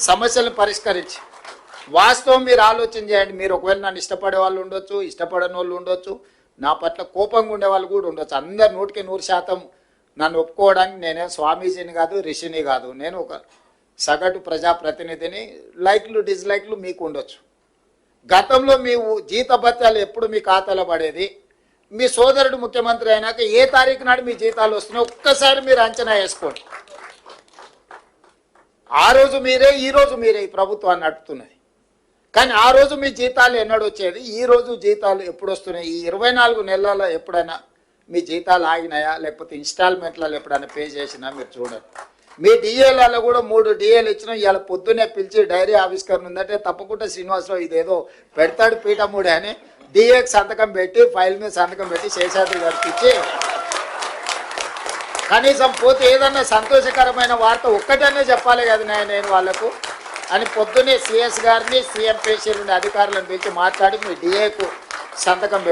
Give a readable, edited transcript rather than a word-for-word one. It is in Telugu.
సమస్యలను పరిష్కరించి వాస్తవం మీరు ఆలోచన చేయండి. మీరు ఒకవేళ నన్ను ఇష్టపడే వాళ్ళు ఉండొచ్చు, ఇష్టపడని వాళ్ళు ఉండొచ్చు, నా పట్ల కోపంగా ఉండే వాళ్ళు కూడా ఉండొచ్చు. అందరు 100% నన్ను ఒప్పుకోవడానికి నేనే స్వామీజీని కాదు, రిషిని కాదు. నేను ఒక సగటు ప్రజాప్రతినిధిని. లైక్లు డిస్లైక్లు మీకు ఉండొచ్చు. గతంలో మీ జీతభత్యాలు ఎప్పుడు మీ ఖాతాలో పడేది, మీ సోదరుడు ముఖ్యమంత్రి అయినాక ఏ తారీఖు నాడు మీ జీతాలు వస్తున్నాయి ఒక్కసారి మీరు అంచనా వేసుకోండి. ఆ రోజు మీరే, ఈ రోజు మీరే ఈ ప్రభుత్వాన్ని నడుపుతున్నది. కానీ ఆ రోజు మీ జీతాలు ఎన్నడు వచ్చేది, ఈ రోజు జీతాలు ఎప్పుడు వస్తున్నాయి? ఈ 24 నెలల్లో ఎప్పుడైనా మీ జీతాలు ఆగినాయా, లేకపోతే ఇన్స్టాల్మెంట్లలో ఎప్పుడైనా పే చేసినా మీరు చూడండి. మీ డిఏలలో కూడా 3 డిఏలు ఇచ్చినా ఇవాళ పొద్దున్నే పిలిచి డైరీ ఆవిష్కరణ ఉందంటే తప్పకుండా శ్రీనివాసరావు ఇదేదో పెడతాడు పీఠముడి అని డిఏకి సంతకం పెట్టి, ఫైల్ మీద సంతకం పెట్టి శేషాద్రి గారికి ఇచ్చి, కనీసం పోతే ఏదన్నా సంతోషకరమైన వార్త ఒక్కటనే చెప్పాలి కదా నేను వాళ్ళకు అని పొద్దున్నే సిఎస్ గారిని, సీఎం పేషీలు అధికారులను పిలిచి మాట్లాడి మీ డిఏకు సంతకం పెట్టి